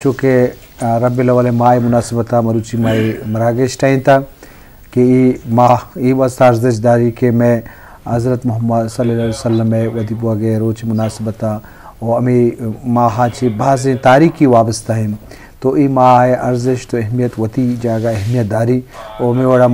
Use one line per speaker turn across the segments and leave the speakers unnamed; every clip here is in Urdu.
چونکہ رب الاول ماہ مناسبتا مروچی ماہ مراگش ٹائن تھا کہ ماہ ای واسطہ ارزش داری کہ میں حضرت محمد صلی اللہ علیہ وسلم ودی بوگے روچ مناسبتا اور امی ماہ چی بعض تاریخی وابستہ ہیں تو ای ماہ ارزش تو اہمیت وتی جاگہ اہمیت داری اور میں وڑا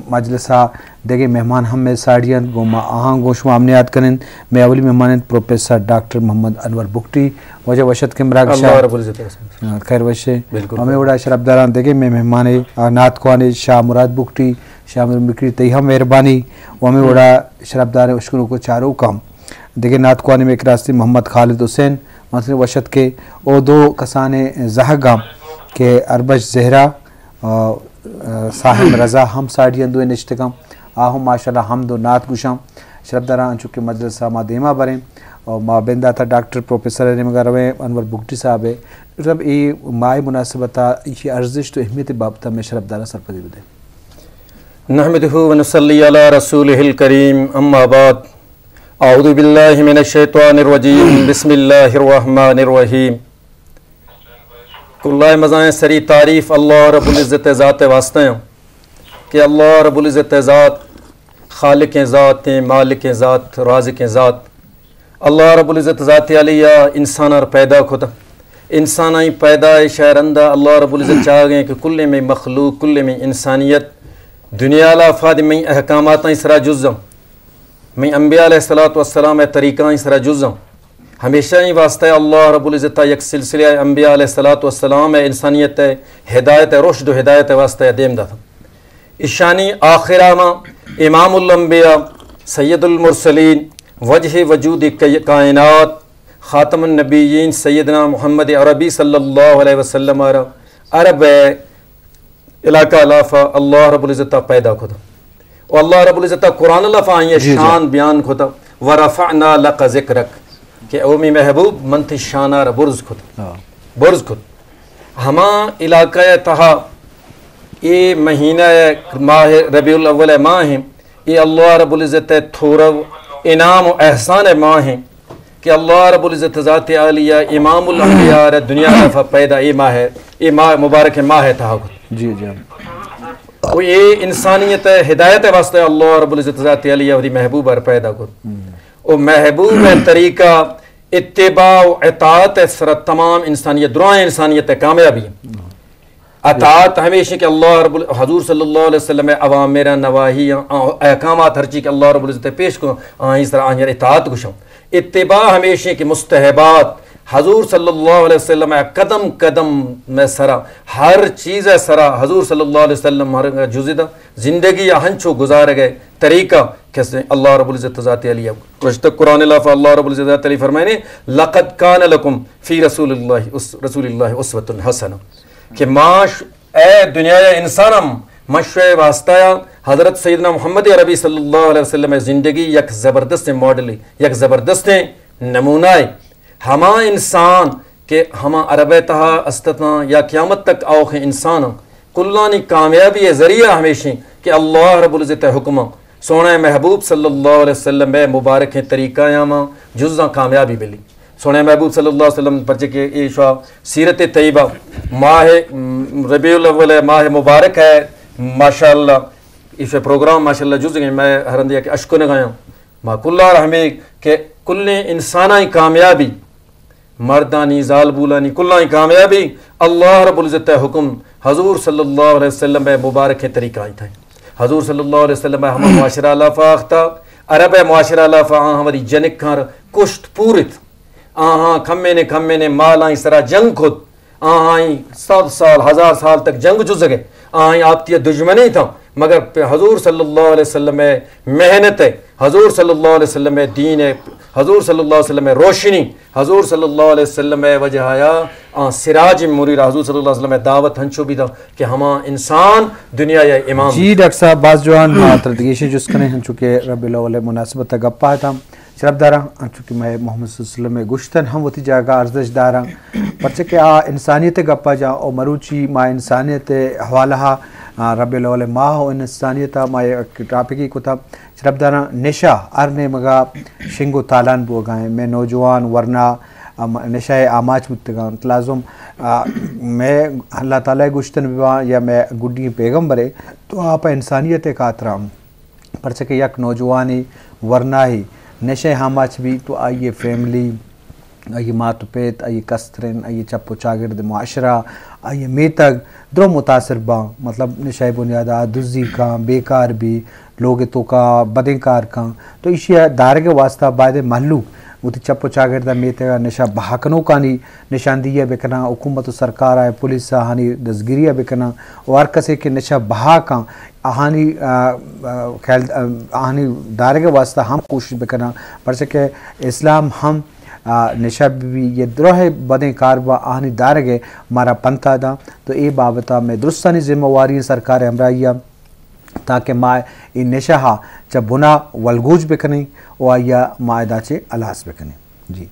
مجلسہ دیکھے مہمان ہم میں ساڑیاں گو ما آہاں گوش معاملات کرن میں اولی مہمان پروفیسر ڈاکٹر محمد انور بگٹی وجہ وشد کے مراگ شاہ خیر وشے ہمیں وڑا شرف داران دیکھے میں مہمان نات کوانے شاہ مراد بگٹی شاہ مراد بگٹی تیہا مہربانی و ہمیں وڑا شرف داران اشکروں کو چاروں کام دیکھے نات کوانے میں ایک راستے محمد خالد حسین مثلا وشد کے او دو کسانے زہگام کہ اربش زہرہ صاحب رضا ہم ساڑیاں دوئے نشتگام آہم ماشاءاللہ حمد و نات گوشام شرف داران چونکہ مجلسہ ما دیما بریں اور ما بندہ تھا ڈاکٹر پروفیسر مغروے انور بگٹی صاحب ہے جب یہ ماہ مناسبتا یہ ارزش تو اہمیت بابتا میں شرف داران سرپدی بدے
نحمدہ ونصلی علی رسولہ الکریم اما بعد اعوذ باللہ من الشیطان الرجیم بسم اللہ الرحمن الرحیم کلہ مزائیں سری تعریف اللہ رب العزت ذات واسطہ ہیں کہ اللہ رب العزت ذات خالق ذات ہیں مالک ذات رازق ذات اللہ رب العزت ذات علیہ انسان اور پیدا کھتا انسان آئی پیدائش رندہ اللہ رب العزت چاہ گئے کہ کل میں مخلوق کل میں انسانیت دنیا الافاد میں احکامات اسرا جزم میں انبیاء علیہ السلام طریقہ اسرا جزم ہمیشہ ہی واسطہ اللہ رب العزت یک سلسلہ انبیاء علیہ السلام انسانیت ہدایت رشد و ہدایت واسطہ دیم دا تھا اشانی آخرامہ امام الانبیاء سید المرسلین وجہ وجود کائنات خاتم النبیین سیدنا محمد عربی صلی اللہ علیہ وسلم عرب علاقہ لافا اللہ رب العزت پیدا کھتا اور اللہ رب العزت قرآن لافا آئیں شان بیان کھتا ورفعنا لک ذکرک کہ اومی محبوب منت شانہ برز کھتا ہما علاقہ تہا یہ مہینہ ماہ ربیع الاول ماہ ہیں یہ اللہ رب العزت تھورو انعام و احسان ماہ ہیں کہ اللہ رب العزت ذات عالیہ امام الانبیاء دنیا دفع پیدا یہ ماہ ہے یہ ماہ مبارک ماہ ہے تہا
جی جی
وہ یہ انسانیت ہدایت واسطہ اللہ رب العزت ذات عالیہ وہی محبوب اور پیدا کر وہ محبوب طریقہ اتباع و اطاعت سر تمام انسانیت درائیں انسانیت کامیابی اطاعت ہمیشہ کہ اللہ رب حضور صلی اللہ علیہ وسلم عوامر نواہی احکامات ہر چیز کہ اللہ رب العزت پیش کو آئیں سر آئیں اطاعت کشم اتباع ہمیشہ کہ مستحبات حضور صلی اللہ علیہ وسلم قدم قدم میں سرا ہر چیز سرا حضور صلی اللہ علیہ وسلم ہر جزدہ زندگی ہنچو گزار گئے طریقہ کیسے اللہ رب العزت ذات علیہ کچھ قرآن اللہ اللہ رب العزت ذات علیہ فرمائنے لقد کان لکم فی رسول اللہ اسوۃ حسنہ کہ معاش اے دنیا انسانم مشوع واسطہ حضرت سیدنا محمد عربی صلی اللہ علیہ وسلم زندگی یک زبردست ماڈل یک زبردست نمونہ ہما انسان کہ ہما عرب تہا استنا یا قیامت تک آوخ انسان کلانی کامیابی ذریعہ ہمیشہ کہ اللہ رب العزت حکمہ سونے محبوب صلی اللہ علیہ وسلم مبارک طریقہ یاما جزاں کامیابی ملی سونے محبوب صلی اللہ علیہ وسلم پرچے کہ ایشا سیرت طیبہ ماہ ربیع الاول ماہ مبارک ہے ماشاءاللہ ایشا پروگرام ماشاءاللہ جز گئے میں ہرندیا کہ اشکو نگایا ما کلہ رحمی کہ کل انسانائی کامیابی مردانی زالبولانی کلانی کامیابی اللہ رب العزت حکم حضور صلی اللہ علیہ وسلم مبارک طریقہ آئی تھا حضور صلی اللہ علیہ وسلم ہم معاشرہ اللہ فاختہ عرب معاشرہ اللہ فاہاں ہماری جنک کھار کشت پورت آہاں کھمے نے مال آئیں سرا جنگ خود آہاں 100 سال 1000 سال تک جنگ جو سکے آئیں آپ تیہ دشمنی تھا مگر حضور صلی اللہ علیہ وسلم محنت ہے حضور صلی اللہ علیہ وسلم دین ہے حضور صلی اللہ علیہ وسلم روشنی حضور صلی اللہ علیہ وسلم وجہ آیا سراج مریر حضور صلی اللہ علیہ وسلم دعوت ہنچو بھی تھا کہ ہما انسان دنیا یا امام
جی ڈاکٹر صاحب باز جوان تردگیشی جس کنے ہنچو کہ رب الاول مناسبت گپا تھا شرف دارا چونکہ میں محمد صلی اللہ علیہ وسلم گشتن ہم وتی جاگہ ارزش دارا پرچہ کہ انسانیت گپا جا اور مروچی ما انسانیت حوالہ رب الاول ماہ و انسانیت ما ٹاپکی کو تھا شرف دارا نشا ارنے مگا شنگو تالان بو گائیں میں نوجوان ورنہ نشہ آماچ متگان لازم میں اللہ تعالیٰ گشتن بوا یا میں گڈی پیغمبرے تو آپ انسانیت کاترام پر چکے یک نوجوانی ورنہ ہی نشہ آماچ بھی تو آئیے فیملی آئیے ماتو پیت آئیے کسترن آئیے چپو چاگرد معاشرہ آئیے میتگ درو متاثر با مطلب نشہ بنیادہ دزی کا بیکار بھی لوگ تو کا بدیں کار کا تو اشیاء دار کے واسطہ بعد محلو وہ چپو چاگردہ میتگا نشہ بہاکنوں کا نہیں نشاندہیہ بکنا حکومت و سرکار آئے پولیس آہانی دزگیریہ بکنا اور کسے کے نشہ بہا کا آہانی آہانی دار کے واسطہ ہم کوشش بکنا پرچہ کہ اسلام ہم نشہ بھی یہ دروہ بدیں کاربا آہنی دارگے مارا پنتہ دا تو اے بابتا میں درستانی ذمہ واری سرکار ہمراہیہ تاکہ ماں ان نشہ جب بنا والگوج بکنیں و آیا معاہدہ چے الاس بکنیں. جی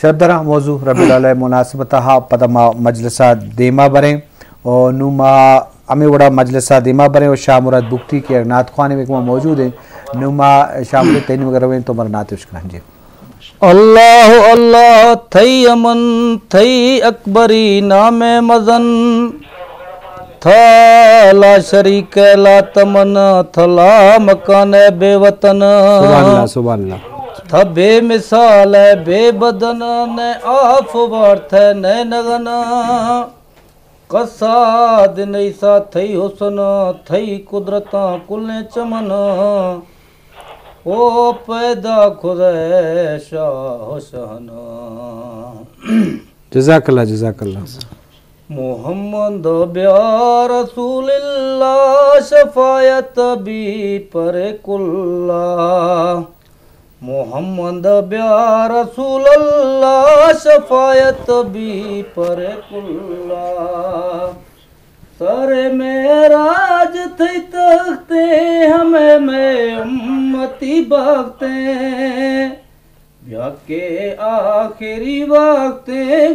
شرب درہ موضوع رب العلیہ مناسبتہ پدا ما مجلسہ دیما بریں اور نوما امی وڑا مجلسہ دیما بریں اور شاہ مراد بکتی کے نعت خوانے میں موجود ہیں نوما شاہ مراد تینی وغیرہ ہوئے تو مرنات اشکران. جی
اللہ اللہ تھئی امن تھئی اکبری نام مزن تھا لا شریک لا تمن تھا لا مکان بے وطن
سبحان اللہ سبحان اللہ
تھا بے مثال بے بدن نے آف وارتھ نے نگن قصاد نیسا تھئی حسن تھئی قدرتاں کلیں چمن او پیدا خدے شاہ شہنا.
جزاک اللہ جزاک اللہ.
محمد بیا رسول اللہ شفایت بھی پر کلا محمد بیا رسول اللہ شفایت بھی پر کلا سر معراج تھی تختے ہمیں میں امتی بھاگتے بیا کے آخری وقت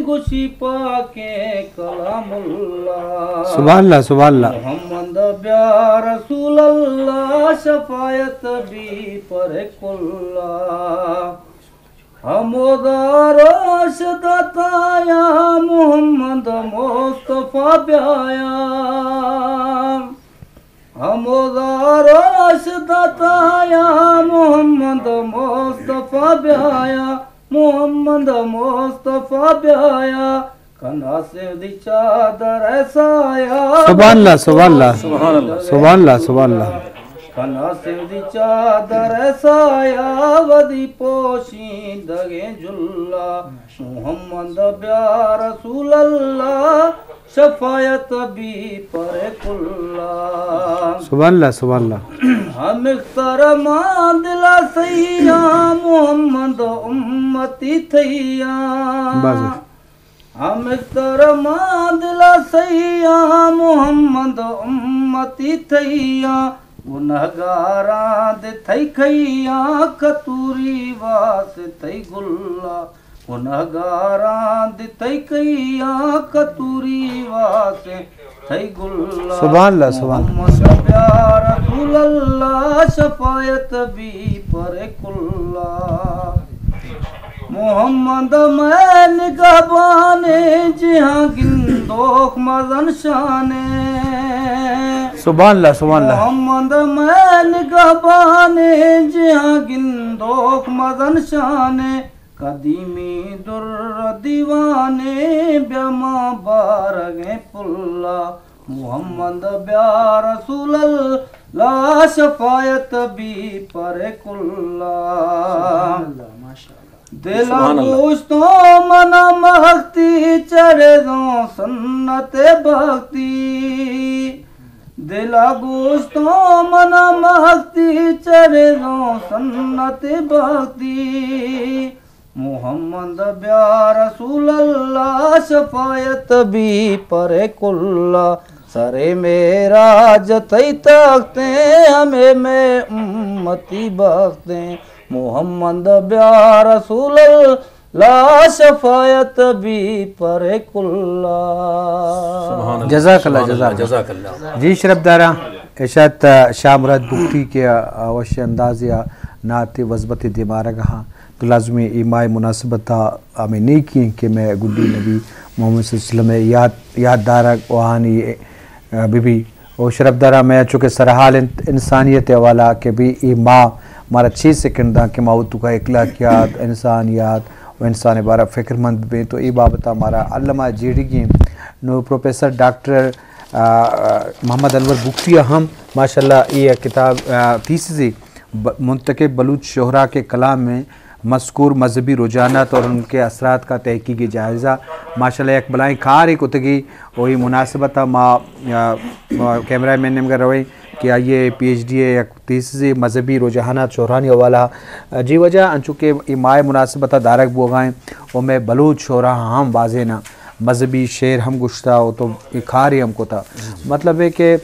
گشی پاکے کلام اللہ.
سبحان اللہ سبحان اللہ.
محمد بیا رسول اللہ شفایت بھی پر کلا ہمودار شدتا یا محمد مصطفیٰ بیایا ہمودار شدتا یا محمد مصطفیٰ بیایا محمد مصطفیٰ بیایا کنا سے دی چادر سایا.
سبحان اللہ سبحان اللہ سبحان اللہ سبحان اللہ سبحان اللہ.
کنا سے دی چادر سایا ودی پوشیدگے جلا محمد بیا رسول اللہ شفایت بھی پر کلا.
سبحان اللہ سبحان اللہ.
ہم اخترما دلا سیا محمد امتی تھیا ہم اخترما دلا سیا محمد امتی تھیا گنہگاراں دے تھئی کھیاں کتوری واس تھئی گلا گنہگاراں دے تھئی کھیاں کتوری واس تھئی گلا.
سبحان اللہ سبحان اللہ.
محمد بیا رسول اللہ شفایت بھی پر کلا محمد میں نگہبانے جہاں گندوخ مزن شانے.
سبحان اللہ سبحان اللہ.
محمد میں نگہبانے جہاں گندوخ مزن شانے قدیمی در دیوانے بیما بارگیں پلا محمد بیا رسول اللہ شفایت بھی پر کلا. دلا گوشتوں منا مہکتی چرزوں سنت بھکتی دلا گوشتوں منا مہکتی چرزوں سنت بھکتی محمد بیا رسول اللہ شفایت بھی پر کلا. سرے معراج تھی تختے ہمیں میں امتی بھاگتے محمد بیا رسول اللہ شفایت بھی پر کلا.
جزاک اللہ جزاک اللہ. جی شرب دارہ اشارت شاہ مراد بکتی کے وش انداز یا نعت وزبت دیمارگاں تو لازمی ایمائے مناسبت ہمیں نہیں کی کہ میں گڈی نبی محمد صلی اللہ علیہ وسلم یاد دارہ وہانی بی بی اور شرف دارہ میں چونکہ سرحال انسانیت والا کہ بھی ای ماں ہمارا 6 سیکنڈ دا کہ ماؤتو کا اخلاقیات انسانیات و انسان بارہ فکر مند بھی تو ای بابت ہمارا علامہ جیڑی گی نو پروفیسر ڈاکٹر محمد انور بگٹی ہم ماشاءاللہ یہ کتاب تیسری منتخب بلوچ شہرا کے کلام میں مذکور مذہبی رجحانات اور ان کے اثرات کا تحقیقی جائزہ ماشاءاللہ ایک بلائیں کار ایک اتگی وہی مناسبت ماں کیمرہ مین نے مگر روئی کہ یہ پی ایچ ڈی ہے ایک تیسری مذہبی رجحانات شہرانی حوالہ جی وجہ انچونکہ مائے مناسبت دارک بوگائیں اور میں بلوچ شہرا ہم واضح نہ مذہبی شعر ہم گشتہ ہو تو کھاری ہم کو تھا مطلب ہے کہ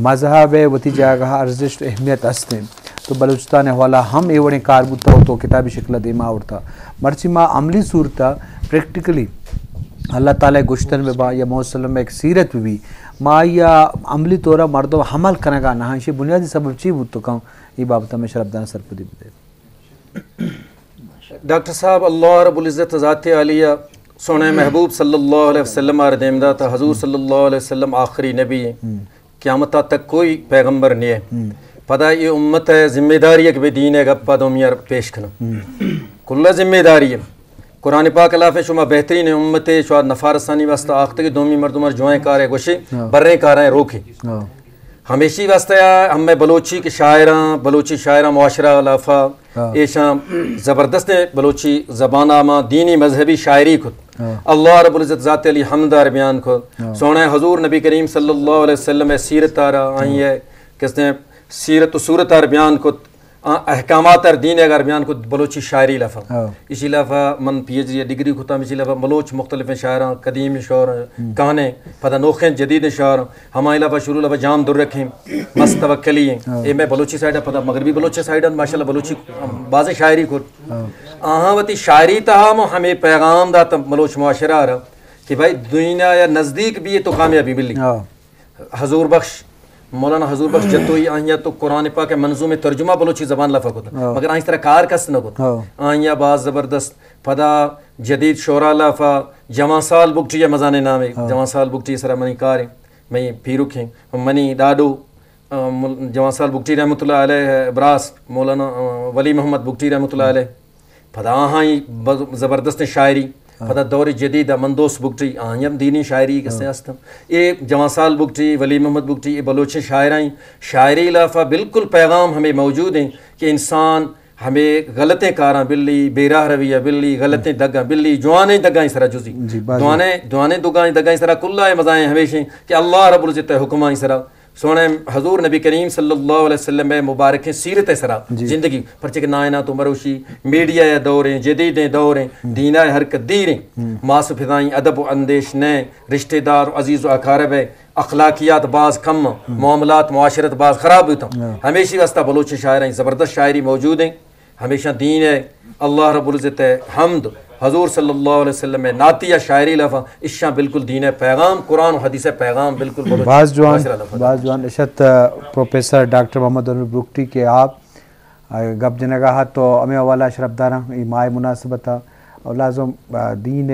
مذہب وتی جگہ ارزش اہمیت ہستے تو بلوچستان حوالہ ہم ایوڑے کار بوتا ہو تو کتابی شکل دیما اڑتا مرچی ماں عملی صورتہ پریکٹیکلی اللہ تعالیٰ گشتن میں با یا محمد صلی اللہ علیہ وسلم ایک سیرت بھی ماں یا عملی طورہ مردوں حمل کرنے کا نہ یہ بنیادی سبب چی بوت تو کہوں یہ بابتا میں شرفدان سرپدی بدے
ڈاکٹر صاحب اللہ رب العزت ذات علیہ سونے محبوب صلی اللہ علیہ وسلم آردیمدہ تا حضور صلی اللہ علیہ وسلم آخری نبی ہے قیامتہ تک کوئی پیغمبر نہیں ہے پدا یہ امت ہے ذمہ داری ہے کہ دین ہے گپا دومیار پیش کرنا کلہ ذمہ داری ہے قرآن پاک اللہ شما بہترین امت ہے شاید نفارسانی واسطہ آختے کہ دومی مردمر جوائیں کارے گوشے بریں کاریں روکے ہمیشی واسطہ ہم میں بلوچی کے شاعراں بلوچی شاعراں معاشرہ لافہ ایشاں زبردست بلوچی زبانہ ماں دینی مذہبی شاعری خود اللہ رب العزت ذات علی حمدار بیان خود سونا حضور نبی کریم صلی اللہ علیہ وسلم سیرت آرہ آئی ہے کس نے سیرت و صورت ار بیان خود احکامات ار دین اگر بیان خود بلوچی شاعری لفظ اسی لفظ من پی ایچ ڈی ڈگری خود اسی لفظ بلوچ مختلف شاعراں قدیم شعر کہانے پتہ نوخیں جدید شعر ہمارے لفظ شروع لفظ جام در رکھیں مست توکلی ہیں اے میں بلوچی سائڈ پتہ مغربی بلوچی سائڈ ماشاءاللہ بلوچی بعض شاعری خود آہاں وتی شاعری تاہم ہمیں پیغام دا بلوچ معاشرہ آ رہا کہ بھائی دنیا یا نزدیک بھی یہ تو کامیابی ملی حضور بخش مولانا حضور بخش جتوئی آئیاں تو قرآن پاک منظوم ترجمہ بلوچی زبان لفظ ہوتا مگر آئیں اس طرح کار کس نہ ہوتا آئیاں بعض زبردست پدا جدید شعرا لفظ جوان سال بکٹی یا مزانے نامے جوان سال بکٹی سرا منی کاریں میں پیرک ہیں منی ڈاڈو جوان سال بکٹی رحمۃ اللہ علیہ براس مولانا ولی محمد بکٹی رحمۃ اللہ علیہ پدا آہاں زبردست شاعری پتہ دور جدید مندوس بگٹی آہم دینی شاعری کسے ہستم یہ جوان سال بگٹی ولی محمد بگٹی یہ بلوچ شاعرائیں شاعری لافہ بالکل پیغام ہمیں موجود ہیں کہ انسان ہمیں غلطیں کاراں بلی بے راہ رویہ بلی غلطیں دگاں بلی جوانیں دگائیں سرا جزی دعانے دگائیں دگائیں سرا کلہ مزائیں ہمیشہ کہ اللہ رب العزت حکمائیں سرا سونے حضور نبی کریم صلی اللہ علیہ وسلم مبارک سیرت سرا زندگی پرچہ کہ نائنہ تو مروشی میڈیا یا دوریں جدیدیں دوریں دینہ حرکت دیریں ماس فضائیں ادب و اندیش نئے رشتہ دار عزیز و اقارب اخلاقیات بعض کم معاملات معاشرت بعض خراب ہوتا ہمیشہ واسطہ بلوچ شاعریں زبردست شاعری موجود ہیں ہمیشہ دین ہے اللہ رب العزت ہے حمد حضور صلی اللہ علیہ وسلم میں نعتیہ شاعری لفظ اشیاء بالکل دین پیغام قرآن و حدیث پیغام بالکل
بعض جوان اشت پروفیسر ڈاکٹر محمد انور بگٹی کے آپ گپ جنگاہ تو ہمیں والا اشرف داراں مائے مناسبت اور لازم دین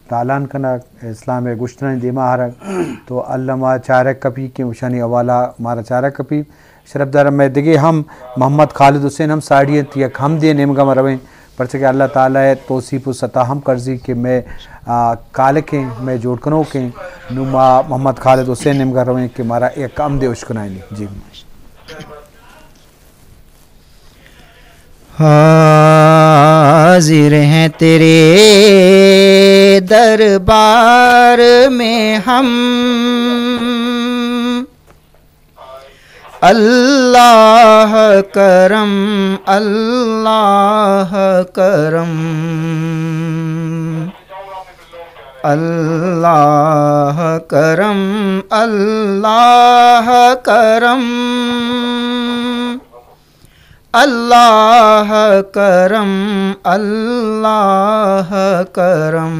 تالان کنا اسلام گشتن دیما ہرک تو علامہ چارک کپی کے مشانی حوالہ ہمارا چارک کپی شرف دار میں دیکھیے ہم محمد خالد حسین ہم ساڑیت یا ہم دے نیم گا مرویں پرچہ کہ اللہ تعالیٰ توصیف و سطح ہم کرزی کہ میں کالکیں میں جوڑ کنوں کے نما محمد خالد حسین نیم گا رویں کہ مارا ایک کام دے اشکنائیں جی
حاضر ہیں تیرے دربار میں ہم اللہ کرم اللہ کرم اللہ کرم اللہ کرم اللہ کرم اللہ کرم